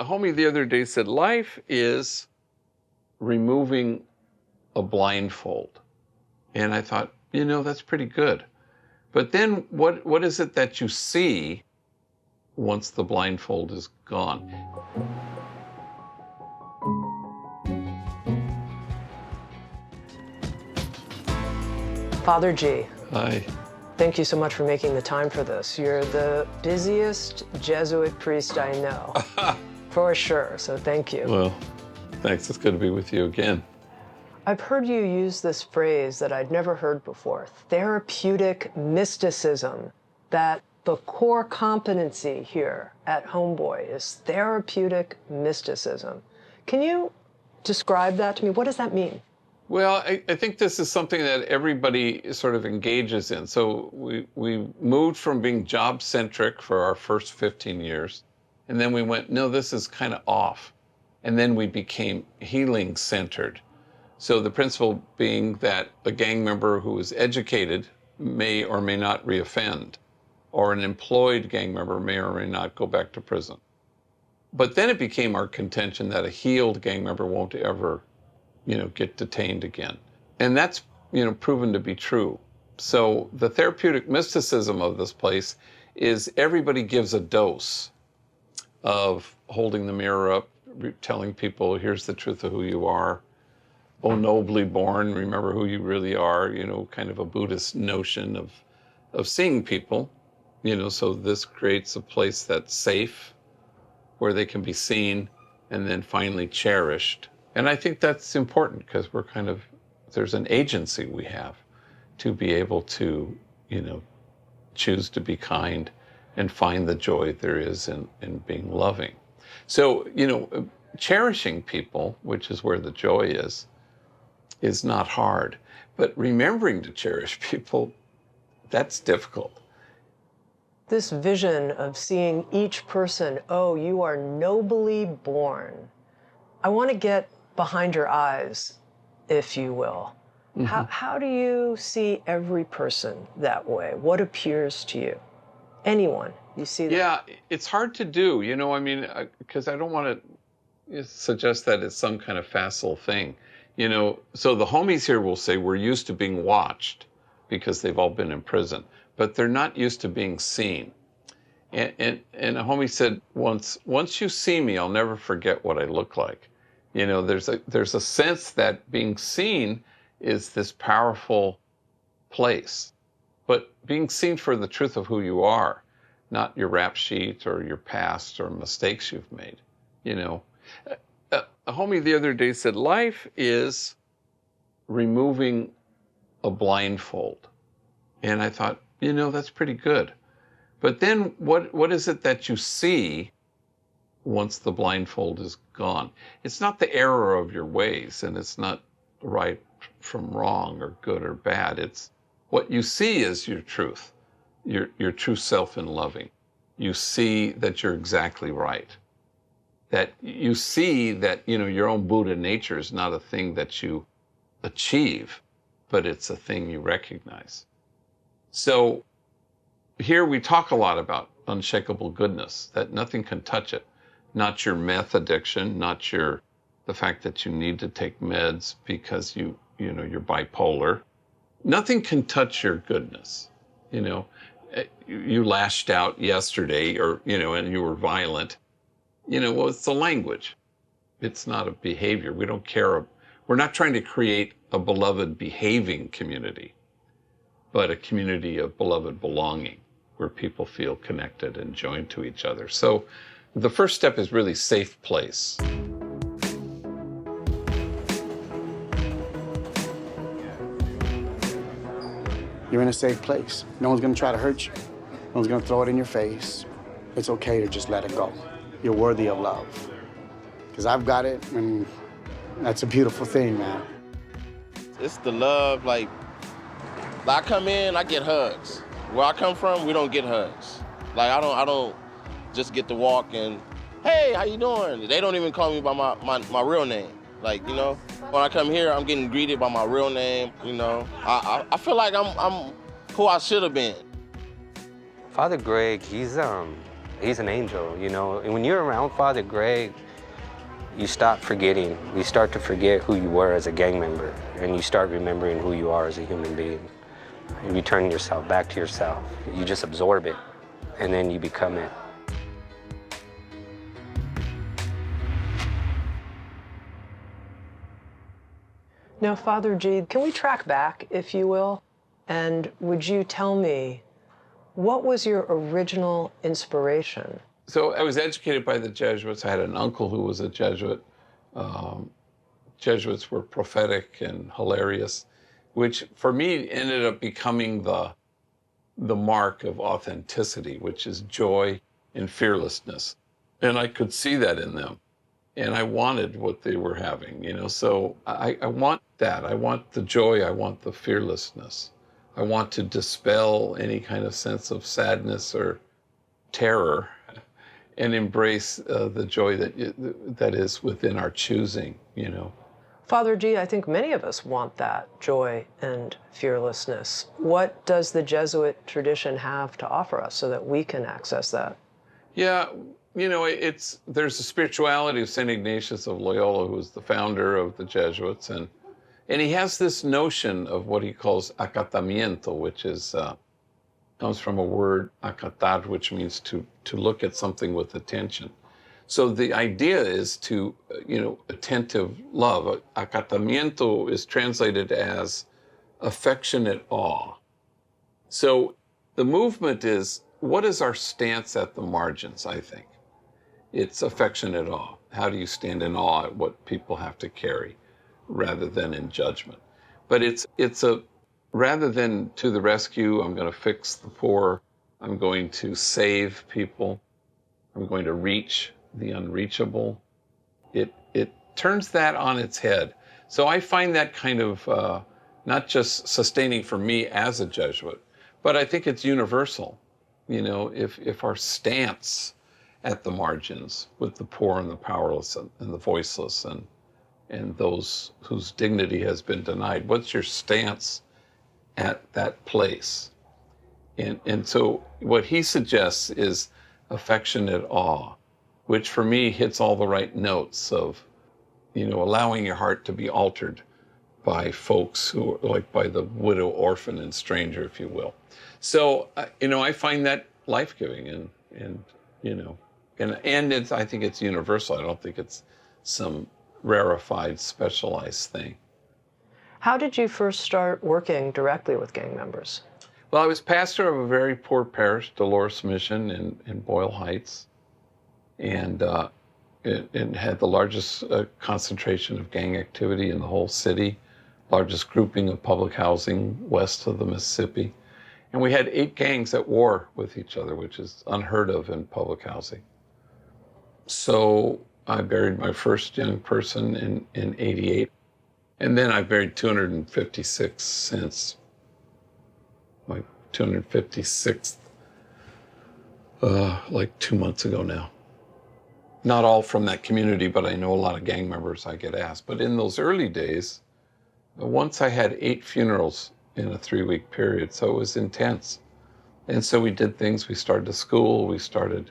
homie the other day said, life is removing a blindfold. And I thought, that's pretty good. But then what is it that you see once the blindfold is gone? Father G. Hi. Thank you so much for making the time for this. You're the busiest Jesuit priest I know, for sure, so thank you. Well, thanks. It's good to be with you again. I've heard you use this phrase that I'd never heard before, therapeutic mysticism, that the core competency here at Homeboy is therapeutic mysticism. Can you describe that to me? What does that mean? Well, I think this is something that everybody sort of engages in. So we moved from being job-centric for our first 15 years, and then we went, no, this is kind of off. And then we became healing-centered. So the principle being that a gang member who is educated may or may not reoffend, or an employed gang member may or may not go back to prison. But then it became our contention that a healed gang member won't ever get detained again. And that's, proven to be true. So the therapeutic mysticism of this place is everybody gives a dose of holding the mirror up, telling people, here's the truth of who you are. Oh, nobly born, remember who you really are, kind of a Buddhist notion of seeing people, so this creates a place that's safe, where they can be seen and then finally cherished. And I think that's important because there's an agency we have to be able to, choose to be kind and find the joy there is in being loving. So, cherishing people, which is where the joy is not hard. But remembering to cherish people, that's difficult. This vision of seeing each person, oh, you are nobly born. I want to get behind your eyes, if you will. Mm-hmm. How do you see every person that way? What appears to you? Anyone, you see that? Yeah, it's hard to do, because I don't want to suggest that it's some kind of facile thing. So the homies here will say we're used to being watched because they've all been in prison, but they're not used to being seen. And a homie said once you see me, I'll never forget what I look like. There's a sense that being seen is this powerful place, but being seen for the truth of who you are, not your rap sheet or your past or mistakes you've made. A homie the other day said, life is removing a blindfold. And I thought, that's pretty good. But then what is it that you see once the blindfold is gone? It's not the error of your ways, and it's not right from wrong or good or bad. It's what you see is your truth, your true self in loving. You see that you're exactly right. That you see that, your own Buddha nature is not a thing that you achieve, but it's a thing you recognize. So here we talk a lot about unshakable goodness, that nothing can touch it. Not your meth addiction, not the fact that you need to take meds because you're bipolar. Nothing can touch your goodness. You lashed out yesterday and you were violent. It's the language. It's not a behavior. We don't care. We're not trying to create a beloved behaving community, but a community of beloved belonging where people feel connected and joined to each other. So the first step is really safe place. You're in a safe place. No one's gonna try to hurt you. No one's gonna throw it in your face. It's okay to just let it go. You're worthy of love. Because I've got it, and that's a beautiful thing, man. It's the love, like I come in, I get hugs. Where I come from, we don't get hugs. Like I don't just get to walk and, hey, how you doing? They don't even call me by my real name. Like, when I come here, I'm getting greeted by my real name, I feel like I'm who I should have been. Father Greg, he's He's an angel, you know. And when you're around Father Greg, you stop forgetting. You start to forget who you were as a gang member, and you start remembering who you are as a human being. You return yourself back to yourself. You just absorb it, and then you become it. Now, Father G, can we track back, if you will? And would you tell me, what was your original inspiration? So I was educated by the Jesuits. I had an uncle who was a Jesuit. Jesuits were prophetic and hilarious, which for me ended up becoming the mark of authenticity, which is joy and fearlessness. And I could see that in them. And I wanted what they were having, you know. So I want that. I want the joy. I want the fearlessness. I want to dispel any kind of sense of sadness or terror and embrace the joy that is within our choosing, you know. Father G, I think many of us want that joy and fearlessness. What does the Jesuit tradition have to offer us so that we can access that? Yeah, you know, there's a spirituality of St. Ignatius of Loyola, who was the founder of the Jesuits, and he has this notion of what he calls acatamiento, which is comes from a word acatar, which means to look at something with attention. So the idea is to, you know, attentive love. Acatamiento is translated as affectionate awe. So the movement is, what is our stance at the margins, I think? It's affectionate awe. How do you stand in awe at what people have to carry rather than in judgment? But it's a, rather than to the rescue, I'm going to fix the poor, I'm going to save people, I'm going to reach the unreachable. It turns that on its head. So I find that kind of not just sustaining for me as a Jesuit, but I think it's universal. You know, if our stance at the margins with the poor and the powerless and the voiceless and those whose dignity has been denied, what's your stance at that place? And so what he suggests is affectionate awe, which for me hits all the right notes of, you know, allowing your heart to be altered by folks who are like by the widow, orphan, and stranger, if you will. So, you know, I find that life-giving and you know, and it's, I think it's universal. I don't think it's some rarefied, specialized thing. How did you first start working directly with gang members? Well, I was pastor of a very poor parish, Dolores Mission in Boyle Heights, and it had the largest concentration of gang activity in the whole city, largest grouping of public housing west of the Mississippi. And we had 8 gangs at war with each other, which is unheard of in public housing. So I buried my first young person in 88. And then I've buried 256 since. My 256th, like 2 months ago now. Not all from that community, but I know a lot of gang members. I get asked. But in those early days, once I had 8 funerals in a 3-week period, so it was intense. And so we did things. We started a school. We started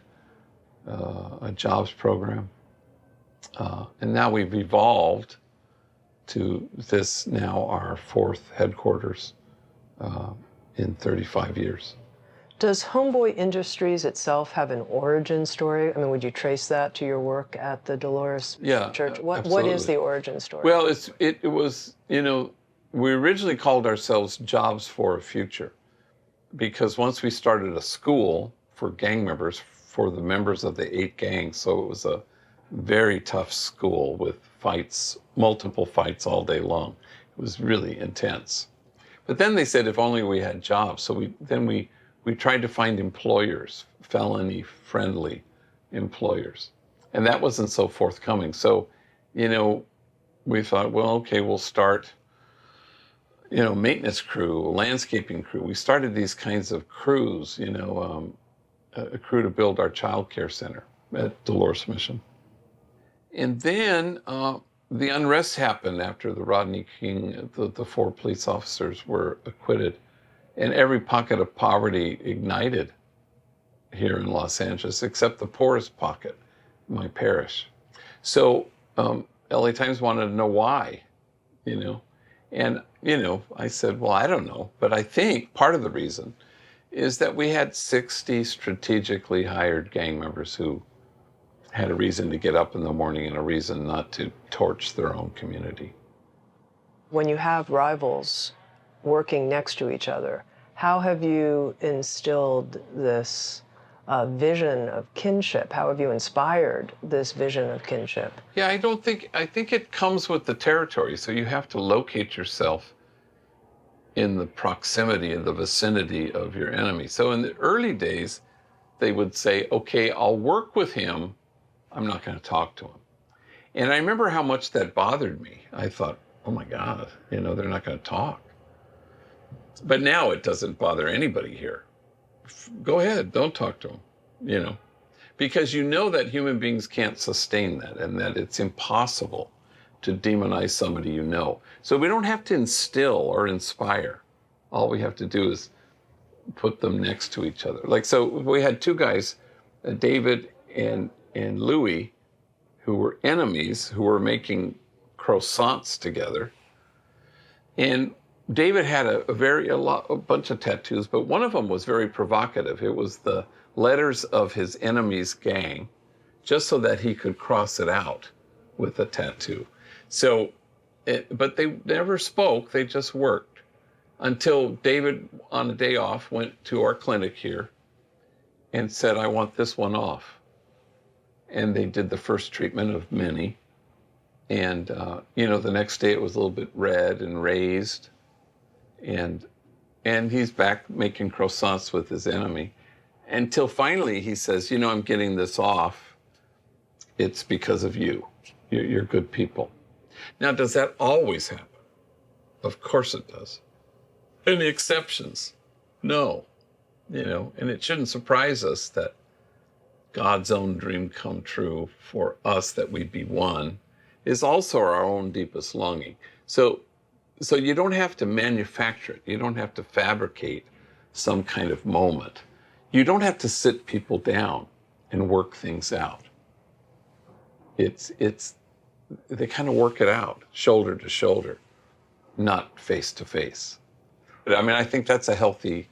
a jobs program. And now we've evolved to this now our 4th headquarters in 35 years. Does Homeboy Industries itself have an origin story? I mean, would you trace that to your work at the Dolores Church? What is the origin story? Well, it was, you know, we originally called ourselves Jobs for a Future because once we started a school for gang members, for the members of the 8 gangs, so it was a very tough school with fights, multiple fights all day long. It was really intense. But then they said if only we had jobs. So we tried to find employers, felony-friendly employers. And that wasn't so forthcoming. So, you know, we thought, well, okay, we'll start, you know, maintenance crew, landscaping crew. We started these kinds of crews, you know, a crew to build our child care center at Dolores Mission. And then the unrest happened after the Rodney King, the 4 police officers were acquitted, and every pocket of poverty ignited. here in Los Angeles, except the poorest pocket, my parish. So LA Times wanted to know why, you know. And, you know, I said, well, I don't know. But I think part of the reason is that we had 60 strategically hired gang members who had a reason to get up in the morning and a reason not to torch their own community. When you have rivals working next to each other, how have you instilled this vision of kinship? How have you inspired this vision of kinship? Yeah, I think it comes with the territory. So you have to locate yourself in the proximity, in the vicinity of your enemy. So in the early days, they would say, okay, I'll work with him. I'm not going to talk to him. And I remember how much that bothered me. I thought, oh my God, you know, they're not going to talk. But now it doesn't bother anybody here. Go ahead, don't talk to them, you know, because you know that human beings can't sustain that and that it's impossible to demonize somebody you know. So we don't have to instill or inspire. All we have to do is put them next to each other. Like, so we had two guys, David and Louis, who were enemies, who were making croissants together. And David had a bunch of tattoos, but one of them was very provocative. It was the letters of his enemy's gang, just so that he could cross it out with a tattoo. So, but they never spoke, they just worked until David, on a day off, went to our clinic here and said, I want this one off. And they did the first treatment of many. And, you know, the next day it was a little bit red and raised. And he's back making croissants with his enemy until finally he says, you know, I'm getting this off. It's because of you. You're good people. Now, does that always happen? Of course it does. Any exceptions? No. You know, and it shouldn't surprise us that God's own dream come true for us, that we be one, is also our own deepest longing. So you don't have to manufacture it. You don't have to fabricate some kind of moment. You don't have to sit people down and work things out. They kind of work it out, shoulder to shoulder, not face to face. But I mean, I think that's a healthy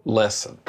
lesson.